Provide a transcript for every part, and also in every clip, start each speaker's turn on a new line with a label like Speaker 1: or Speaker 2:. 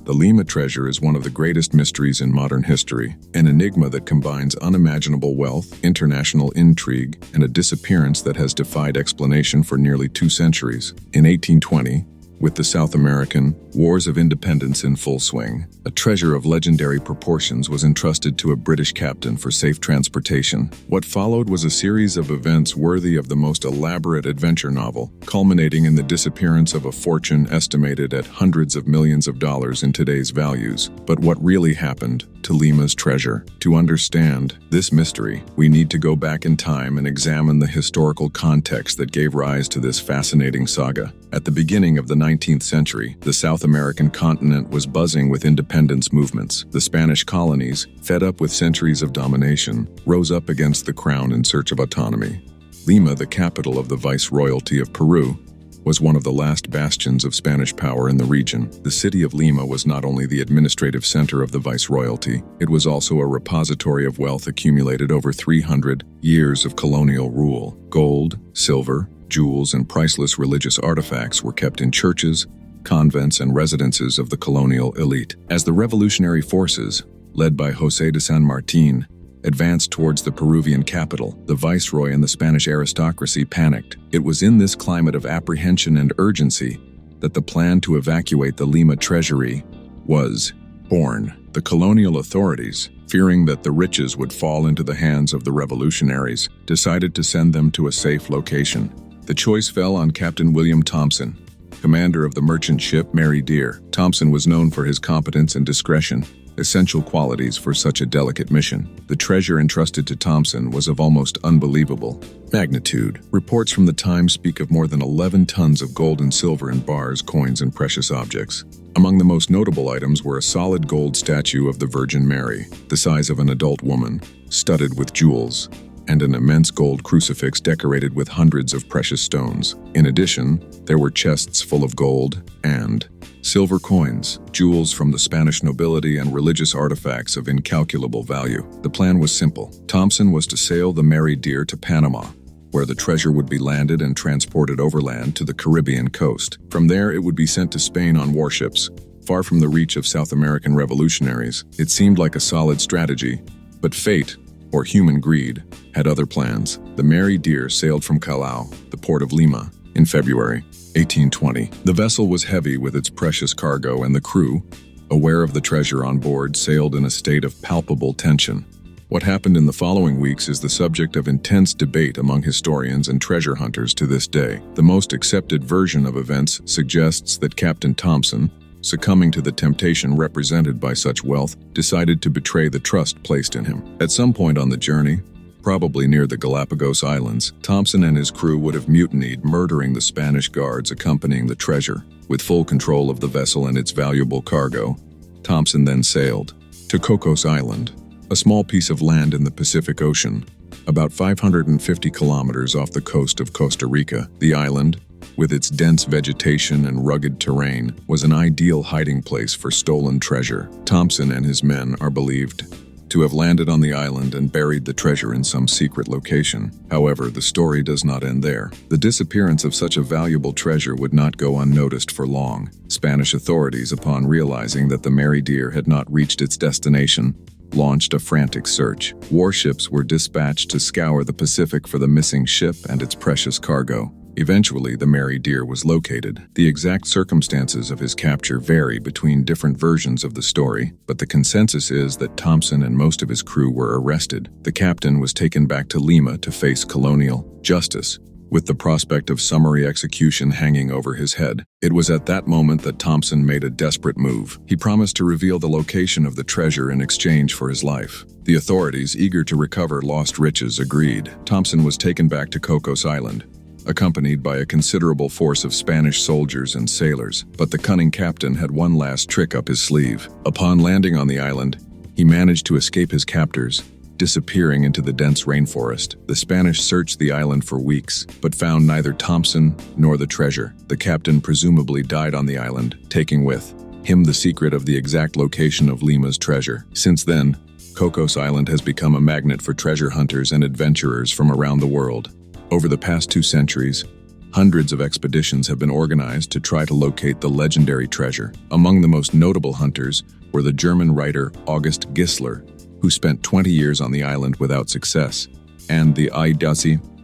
Speaker 1: The Lima treasure is one of the greatest mysteries in modern history, an enigma that combines unimaginable wealth, international intrigue, and a disappearance that has defied explanation for nearly 2 centuries. In 1820, with the South American Wars of Independence in full swing, a treasure of legendary proportions was entrusted to a British captain for safe transportation. What followed was a series of events worthy of the most elaborate adventure novel, culminating in the disappearance of a fortune estimated at hundreds of millions of dollars in today's values. But what really happened to Lima's treasure? To understand this mystery, we need to go back in time and examine the historical context that gave rise to this fascinating saga. At the beginning of the 19th century, the South American continent was buzzing with independence movements. The Spanish colonies, fed up with centuries of domination, rose up against the crown in search of autonomy. Lima, the capital of the Viceroyalty of Peru, was one of the last bastions of Spanish power in the region. The city of Lima was not only the administrative center of the Viceroyalty, it was also a repository of wealth accumulated over 300 years of colonial rule. Gold, silver, jewels, and priceless religious artifacts were kept in churches, convents, and residences of the colonial elite. As the revolutionary forces, led by José de San Martín, advanced towards the Peruvian capital, the viceroy and the Spanish aristocracy panicked. It was in this climate of apprehension and urgency that the plan to evacuate the Lima treasury was born. The colonial authorities, fearing that the riches would fall into the hands of the revolutionaries, decided to send them to a safe location. The choice fell on Captain William Thompson, commander of the merchant ship Mary Dear. Thompson was known for his competence and discretion, essential qualities for such a delicate mission. The treasure entrusted to Thompson was of almost unbelievable magnitude. Reports from the time speak of more than 11 tons of gold and silver in bars, coins, and precious objects. Among the most notable items were a solid gold statue of the Virgin Mary, the size of an adult woman, studded with jewels, and an immense gold crucifix decorated with hundreds of precious stones. In addition, there were chests full of gold and silver coins, jewels from the Spanish nobility, and religious artifacts of incalculable value. The plan was simple. Thompson was to sail the Mary Dear to Panama, where the treasure would be landed and transported overland to the Caribbean coast. From there, it would be sent to Spain on warships, far from the reach of South American revolutionaries. It seemed like a solid strategy, but fate, or human greed, had other plans. The Mary Dear sailed from Callao, the port of Lima, in February 1820. The vessel was heavy with its precious cargo, and the crew, aware of the treasure on board, sailed in a state of palpable tension. What happened in the following weeks is the subject of intense debate among historians and treasure hunters to this day. The most accepted version of events suggests that Captain Thompson, succumbing to the temptation represented by such wealth, decided to betray the trust placed in him. At some point on the journey, probably near the Galapagos Islands, Thompson and his crew would have mutinied, murdering the Spanish guards accompanying the treasure. With full control of the vessel and its valuable cargo, Thompson then sailed to Cocos Island, a small piece of land in the Pacific Ocean, about 550 kilometers off the coast of Costa Rica. The island, with its dense vegetation and rugged terrain, was an ideal hiding place for stolen treasure. Thompson and his men are believed to have landed on the island and buried the treasure in some secret location. However, the story does not end there. The disappearance of such a valuable treasure would not go unnoticed for long. Spanish authorities, upon realizing that the Mary Dear had not reached its destination, launched a frantic search. Warships were dispatched to scour the Pacific for the missing ship and its precious cargo. Eventually, the Mary Dear was located. The exact circumstances of his capture vary between different versions of the story, but the consensus is that Thompson and most of his crew were arrested. The captain was taken back to Lima to face colonial justice, with the prospect of summary execution hanging over his head. It was at that moment that Thompson made a desperate move. He promised to reveal the location of the treasure in exchange for his life. The authorities, eager to recover lost riches, agreed. Thompson was taken back to Cocos Island, accompanied by a considerable force of Spanish soldiers and sailors. But the cunning captain had one last trick up his sleeve. Upon landing on the island, he managed to escape his captors, disappearing into the dense rainforest. The Spanish searched the island for weeks, but found neither Thompson nor the treasure. The captain presumably died on the island, taking with him the secret of the exact location of Lima's treasure. Since then, Cocos Island has become a magnet for treasure hunters and adventurers from around the world. Over the past 2 centuries, Hundreds of expeditions have been organized to try to locate the legendary treasure. Among the most notable hunters were the German writer August Gissler, who spent 20 years on the island without success, and the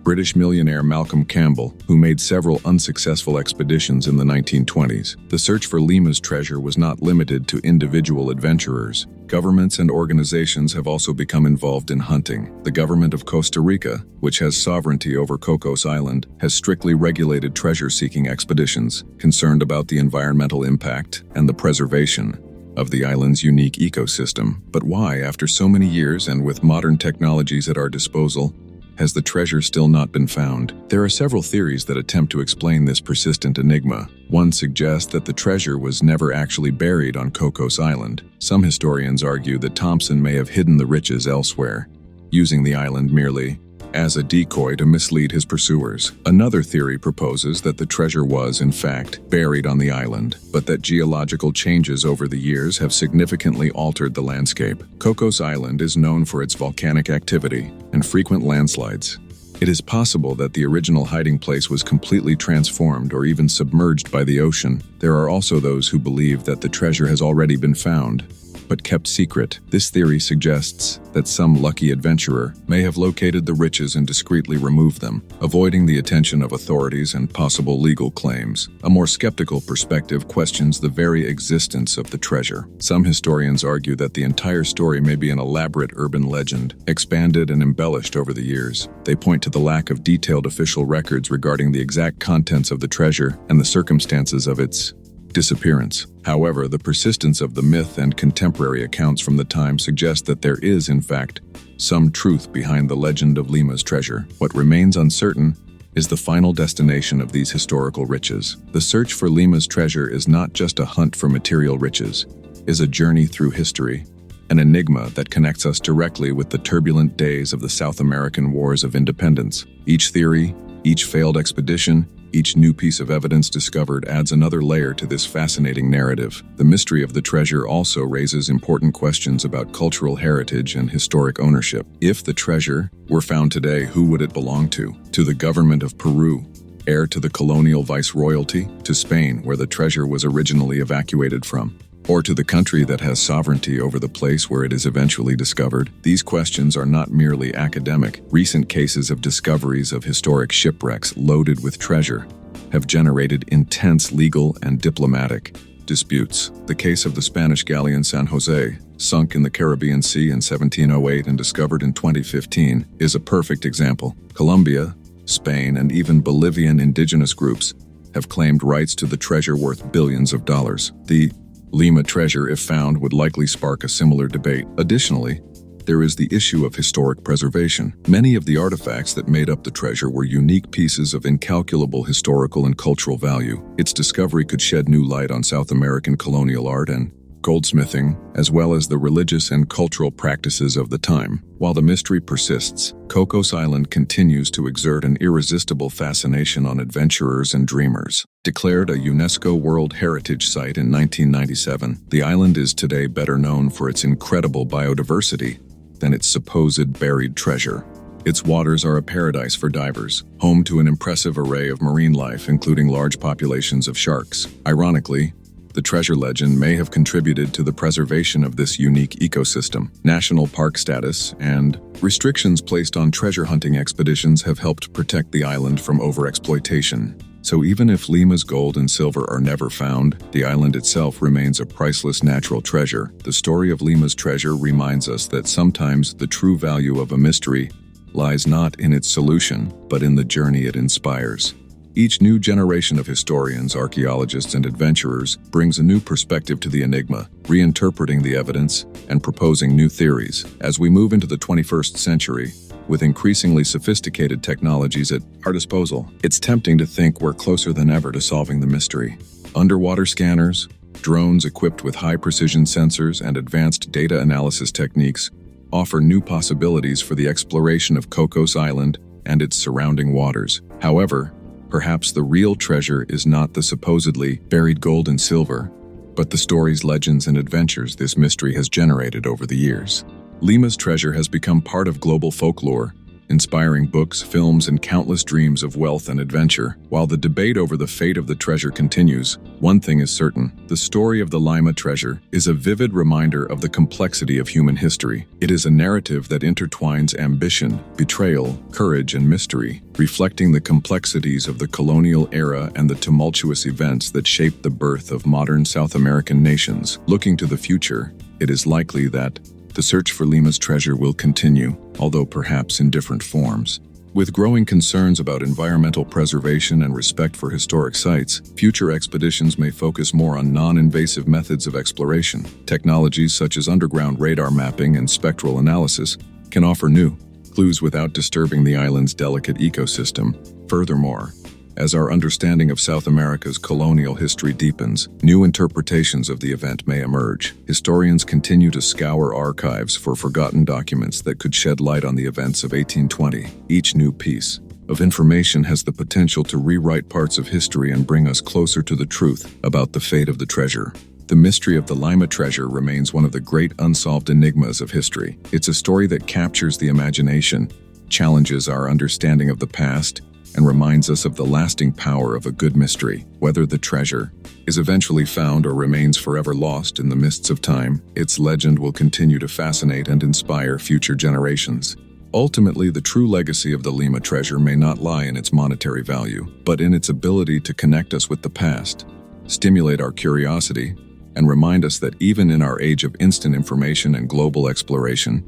Speaker 1: British millionaire Malcolm Campbell, who made several unsuccessful expeditions in the 1920s. The search for Lima's treasure was not limited to individual adventurers. Governments and organizations have also become involved in hunting. The government of Costa Rica, which has sovereignty over Cocos Island, has strictly regulated treasure-seeking expeditions, concerned about the environmental impact and the preservation of the island's unique ecosystem. But why, after so many years and with modern technologies at our disposal, has the treasure still not been found? There are several theories that attempt to explain this persistent enigma. One suggests that the treasure was never actually buried on Cocos Island. Some historians argue that Thompson may have hidden the riches elsewhere, using the island merely as a decoy to mislead his pursuers. Another theory proposes that the treasure was, in fact, buried on the island, but that geological changes over the years have significantly altered the landscape. Cocos Island is known for its volcanic activity and frequent landslides. It is possible that the original hiding place was completely transformed or even submerged by the ocean. There are also those who believe that the treasure has already been found, but kept secret. This theory suggests that some lucky adventurer may have located the riches and discreetly removed them, avoiding the attention of authorities and possible legal claims. A more skeptical perspective questions the very existence of the treasure. Some historians argue that the entire story may be an elaborate urban legend, expanded and embellished over the years. They point to the lack of detailed official records regarding the exact contents of the treasure and the circumstances of its disappearance. However, the persistence of the myth and contemporary accounts from the time suggest that there is, in fact, some truth behind the legend of Lima's treasure. What remains uncertain is the final destination of these historical riches. The search for Lima's treasure is not just a hunt for material riches, it is a journey through history, an enigma that connects us directly with the turbulent days of the South American Wars of Independence. Each theory, each failed expedition, each new piece of evidence discovered adds another layer to this fascinating narrative. The mystery of the treasure also raises important questions about cultural heritage and historic ownership. If the treasure were found today, who would it belong to? To the government of Peru, heir to the colonial viceroyalty? To Spain, where the treasure was originally evacuated from? Or to the country that has sovereignty over the place where it is eventually discovered? These questions are not merely academic. Recent cases of discoveries of historic shipwrecks loaded with treasure have generated intense legal and diplomatic disputes. The case of the Spanish galleon San Jose, sunk in the Caribbean Sea in 1708 and discovered in 2015, is a perfect example. Colombia, Spain, and even Bolivian indigenous groups have claimed rights to the treasure worth billions of dollars. The Lima treasure, if found, would likely spark a similar debate. Additionally, there is the issue of historic preservation. Many of the artifacts that made up the treasure were unique pieces of incalculable historical and cultural value. Its discovery could shed new light on South American colonial art and goldsmithing, as well as the religious and cultural practices of the time. While the mystery persists, Cocos Island continues to exert an irresistible fascination on adventurers and dreamers. Declared a UNESCO World Heritage Site in 1997, the island is today better known for its incredible biodiversity than its supposed buried treasure. Its waters are a paradise for divers, home to an impressive array of marine life, including large populations of sharks. Ironically, the treasure legend may have contributed to the preservation of this unique ecosystem. National park status and restrictions placed on treasure hunting expeditions have helped protect the island from overexploitation. So even if Lima's gold and silver are never found, the island itself remains a priceless natural treasure. The story of Lima's treasure reminds us that sometimes the true value of a mystery lies not in its solution, but in the journey it inspires. Each new generation of historians, archaeologists, and adventurers brings a new perspective to the enigma, reinterpreting the evidence and proposing new theories. As we move into the 21st century, with increasingly sophisticated technologies at our disposal, it's tempting to think we're closer than ever to solving the mystery. Underwater scanners, drones equipped with high-precision sensors, and advanced data analysis techniques offer new possibilities for the exploration of Cocos Island and its surrounding waters. However, perhaps the real treasure is not the supposedly buried gold and silver, but the stories, legends, and adventures this mystery has generated over the years. Lima's treasure has become part of global folklore, inspiring books, films, and countless dreams of wealth and adventure. While the debate over the fate of the treasure continues, one thing is certain: the story of the Lima treasure is a vivid reminder of the complexity of human history. It is a narrative that intertwines ambition, betrayal, courage, and mystery, reflecting the complexities of the colonial era and the tumultuous events that shaped the birth of modern South American nations. Looking to the future, it is likely that the search for Lima's treasure will continue, although perhaps in different forms. With growing concerns about environmental preservation and respect for historic sites, future expeditions may focus more on non-invasive methods of exploration. Technologies such as underground radar mapping and spectral analysis can offer new clues without disturbing the island's delicate ecosystem. Furthermore, as our understanding of South America's colonial history deepens, new interpretations of the event may emerge. Historians continue to scour archives for forgotten documents that could shed light on the events of 1820. Each new piece of information has the potential to rewrite parts of history and bring us closer to the truth about the fate of the treasure. The mystery of the Lima treasure remains one of the great unsolved enigmas of history. It's a story that captures the imagination, challenges our understanding of the past, and reminds us of the lasting power of a good mystery. Whether the treasure is eventually found or remains forever lost in the mists of time, its legend will continue to fascinate and inspire future generations. Ultimately, the true legacy of the Lima treasure may not lie in its monetary value, but in its ability to connect us with the past, stimulate our curiosity, and remind us that even in our age of instant information and global exploration,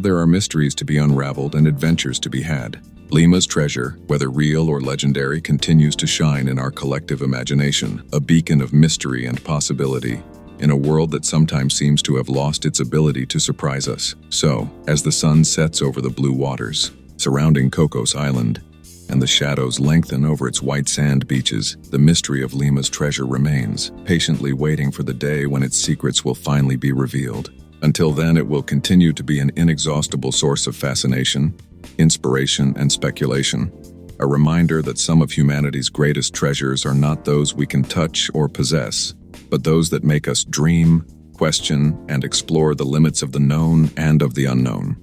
Speaker 1: there are mysteries to be unraveled and adventures to be had. Lima's treasure, whether real or legendary, continues to shine in our collective imagination, a beacon of mystery and possibility, in a world that sometimes seems to have lost its ability to surprise us. So, as the sun sets over the blue waters surrounding Cocos Island, and the shadows lengthen over its white sand beaches, the mystery of Lima's treasure remains, patiently waiting for the day when its secrets will finally be revealed. Until then, it will continue to be an inexhaustible source of fascination, inspiration, and speculation, a reminder that some of humanity's greatest treasures are not those we can touch or possess, but those that make us dream, question, and explore the limits of the known and of the unknown.